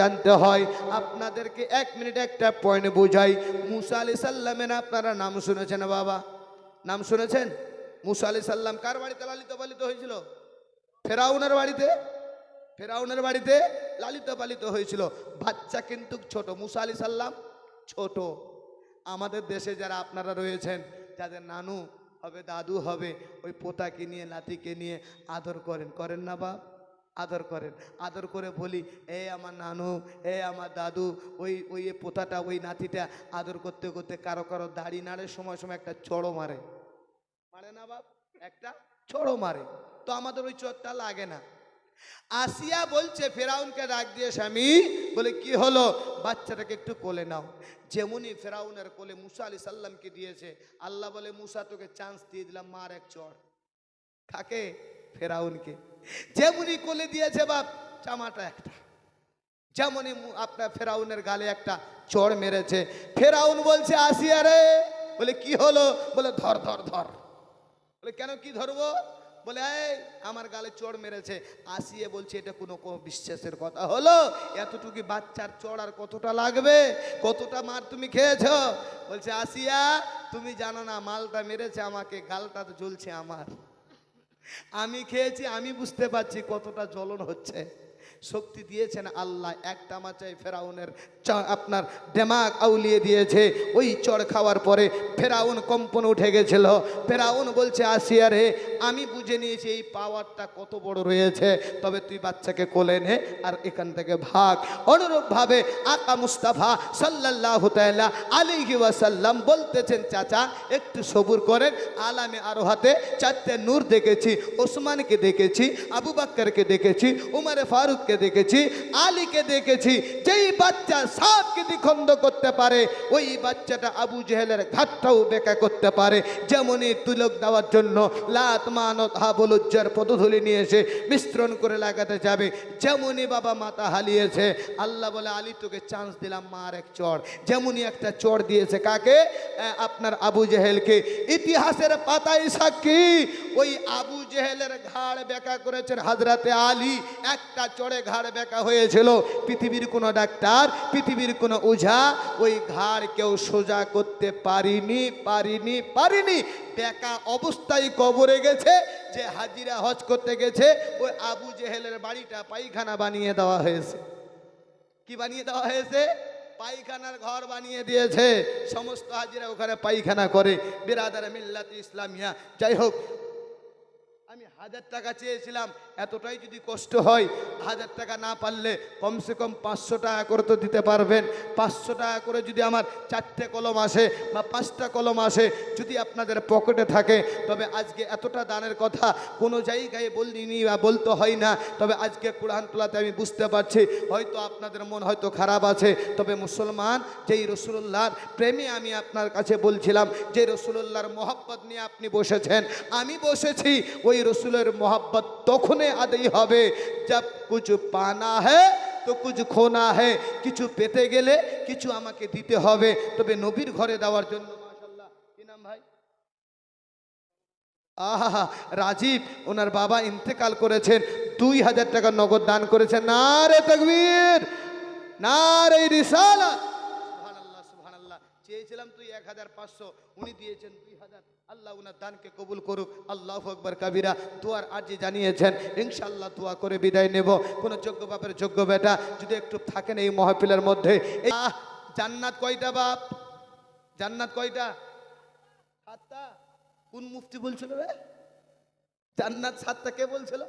জানতে হয়। আপনাদেরকে এক মিনিট একটা পয়েন্ট বোঝাই। মুসা আলাইহিস সালামের আপনারা নাম শুনেছেন বাবা? নাম শুনেছেন? মুসা আলাইহিস সালাম কার বাড়িতে লালিত পালিত হয়েছিল? ফেরাউনের বাড়িতে। ফেরাউনের বাড়িতে লালিত পালিত হয়েছিল। বাচ্চা কিন্তু ছোট। মুসা আলাইহিস সালাম ছোট। আমাদের দেশে যারা আপনারা রয়েছেন, যাদের নানু হবে, দাদু হবে, ওই পোতাকে নিয়ে, নাতিকে নিয়ে আদর করেন, করেন না বাপ? আদর করেন। আদর করে বলি, এ আমার নানু, এ আমার দাদু। ওই পোতাটা, ওই নাতিটা আদর করতে করতে কারো কারো দাড়ি নাড়ে, সময় সময় একটা চড়ো মারে। মারে না বাপ? একটা চড়ো মারে। তো আমাদের ওই চোরটা লাগে না। আসিয়া বলছে ফেরাউনকে ডাক দিয়ে, স্বামী বলে কি হলো? বাচ্চাটাকে একটু কোলে নাও। যেমনই ফেরাউনের কোলে মুসা আলাইহিস সালামকে দিয়েছে, আল্লাহ বলে, মুসা তোকে চান্স দিয়ে দিলাম, মার এক চড়। কাকে? ফেরাউনকে। যেমনই কোলে দিয়েছে বাপ, জামাটা একটা। যেমনই আপনার ফেরাউনের গালে একটা চড় মেরেছে। ফেরাউন বলছে, আসিয়া রে। বলে কি হলো? বলে ধর ধর ধর। বলে কেন, কি ধরবো? বলে এই আমার গালে চড় মেরেছে। আসিয়ে বলছে, এটা কোনো বিশ্বাসের কথা হলো? এতটুকু বাচ্চার চড় আর কতটা লাগবে? কতটা মার তুমি খেয়েছ? বলছে, আসিয়া তুমি জানো না, মালটা মেরেছে আমাকে, গালটা তো জ্বলছে আমার। আমি খেয়েছি, আমি বুঝতে পারছি কতটা জ্বলন হচ্ছে। শক্তি দিয়েছেন আল্লাহ। একটা মাচায় ফেরাউনের আপনার দেমাগ আউলিয়ে দিয়েছে। ওই চড় খাওয়ার পরে ফেরাউন কম্পন উঠে গেছিল। ফেরাউন বলছে, আসিয়া রে, আমি বুঝে নিয়েছি এই পাওয়ারটা কত বড় রয়েছে, তবে তুই বাচ্চাকে কোলে নে আর এখান থেকে ভাগ। অনুরূপভাবে আকা মুস্তাফা সাল্লাল্লাহু তাআলা আলাইহি ওয়াসাল্লাম বলতেছেন, চাচা একটু সবুর করেন। আলামে আরোহাতে চারটে নূর দেখেছি। ওসমানকে দেখেছি, আবু বকরকে দেখেছি, উমরে ফারুককে দেখেছি, আলীকে দেখেছি। যেই বাচ্চা সাপকে দ্বিখণ্ড করতে পারে, ওই বাচ্চাটা আবু জেহেলের ঘাটটাও বেঁকা করতে পারে। যেমনই তুলক দেওয়ার জন্য লাত, মানত, হাবলুজ্জার পদধূলি নিয়ে এসে মিশ্রণ করে লাগাতে যাবে, যেমনই বাবা মাথা হালিয়েছে। আল্লাহ বলে, আলী তোকে চান্স দিলাম, মার এক চড়। যেমনই একটা চড় দিয়েছে কাকে? আপনার আবু জেহেলকে। ইতিহাসের পাতায় সাক্ষী, ওই আবু জেহেলের ঘাড় বেঁকা করেছেন হযরতে আলী। একটা চড়ে ঘাড় বেঁকা হয়েছিল। পৃথিবীর কোনো ডাক্তার, পৃথিবীর কোনো ওঝা ওই ঘাড় কেউ সোজা করতে পারিনি। বেঁকা অবস্থায় কবরে গেছে। যে হাজিরা হজ করতে গেছে, ওই আবু জেহেলের বাড়িটা পায়খানা বানিয়ে দেওয়া হয়েছে। কি বানিয়ে দেওয়া হয়েছে? পায়খানার ঘর বানিয়ে দিয়েছে। সমস্ত হাজিরা ওখানে পায়খানা করে। বিরাদার মিল্লাত ইসলামিয়া। যাই হোক, আমি 1000 টাকা চেয়েছিলাম। এতটাই যদি কষ্ট হয়, 1000 টাকা না পারলে কমসে কম 500 টাকা করে তো দিতে পারবেন। 500 টাকা করে যদি আমার 4টে কলম আসে বা 5টা কলম আসে, যদি আপনাদের পকেটে থাকে, তবে আজকে এতটা দানের কথা কোনো জায়গায় বলিনি বা বলতে হয় না। তবে আজকে কুরআন তোলাতে আমি বুঝতে পারছি, হয়তো আপনাদের মন হয়তো খারাপ আছে। তবে মুসলমান, যেই রসুলুল্লাহর প্রেমে আমি আপনার কাছে বলছিলাম, যে রসুলুল্লাহর মোহাব্বত নিয়ে আপনি বসেছেন, আমি বসেছি, ওই রসুলের মোহাব্বত তখনই আদায় হবে জব কুছ পানা হ্যায় তো কুছ খোনা হ্যায়। কিছু পেতে গেলে কিছু আমাকে দিতে হবে। তবে নবীর ঘরে দেওয়ার জন্য, মাশাআল্লাহ, কি নাম ভাই? আহা, রাজীব, ওনার বাবা ইন্তেকাল করেছেন। 2000 টাকা নগদ দান করেছেন। নারে তাকবীর, নারে রিসালাত। সুবহানাল্লাহ, সুবহানাল্লাহ। চেয়েছিলাম তুই 1500, উনি দিয়েছেন 2000। আল্লাহ উনার দানকে কবুল করুক। আল্লাহু আকবার কাবীরা। দোয়ার আরজি জানিয়েছেন, ইনশাআল্লাহ দোয়া করে বিদায় নেব। কোন যোগ্য বাপের যোগ্য বেটা যদি একটু থাকেন এই মাহফিলের মধ্যে। জান্নাত কয়টা বাপ? জান্নাত কয়টা? 7টা। কোন মুফতি বলছিল রে জান্নাত 7টা? কে বলছিল?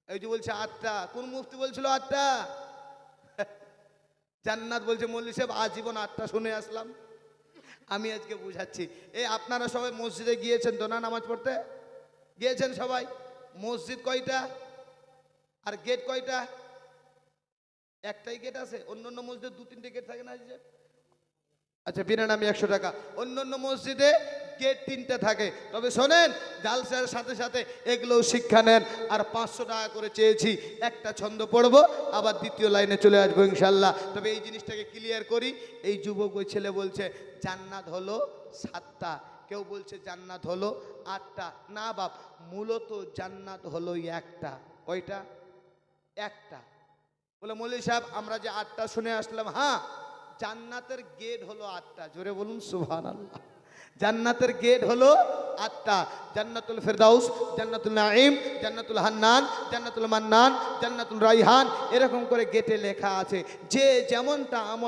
এই যে বলছে 8টা। কোন মুফতি বলছিল 8টা? জান্নাত বলছে মৌলভী সাহেব আজীবন 8টা শুনে আসলাম। আমি আজকে বুঝাচ্ছি। এই আপনারা সবাই মসজিদে গিয়েছেন তো না, নামাজ পড়তে গিয়েছেন সবাই? মসজিদ কয়টা আর গেট কয়টা? একটাই গেট আছে। অন্য অন্য মসজিদে 2-3টে গেট থাকে না? আচ্ছা, বিনা নামে 100 টাকা। অন্য অন্য মসজিদে গেট 3টে থাকে। তবে শোনেন, জালসার সাথে সাথে এগুলোও শিক্ষা নেন। আর 500 টাকা করে চেয়েছি, একটা ছন্দ পড়বো, আবার দ্বিতীয় লাইনে চলে আসবো ইনশাল্লাহ। তবে এই জিনিসটাকে ক্লিয়ার করি। এই যুবক, ওই ছেলে বলছে জান্নাত হলো 7টা, কেউ বলছে জান্নাত হলো 8টা। না বাপ, মূলত জান্নাত হলো একটা। কয়টা? একটা। বলে মৌলভী সাহেব আমরা যে 8টা শুনে আসলাম, হ্যাঁ জান্নাতের গেট হলো 8টা, জোরে বলুন সুবহানাল্লাহ। জান্নাতের গেট হলো 8টা, জান্নাতুল ফেরদাউস, জান্নাতুল নাঈম, জান্নাতুল হান্নান, জান্নাতুল মান্নান, জান্নাতুল রাইহান, এরকম করে গেটে লেখা আছে। যে যেমনটা আমল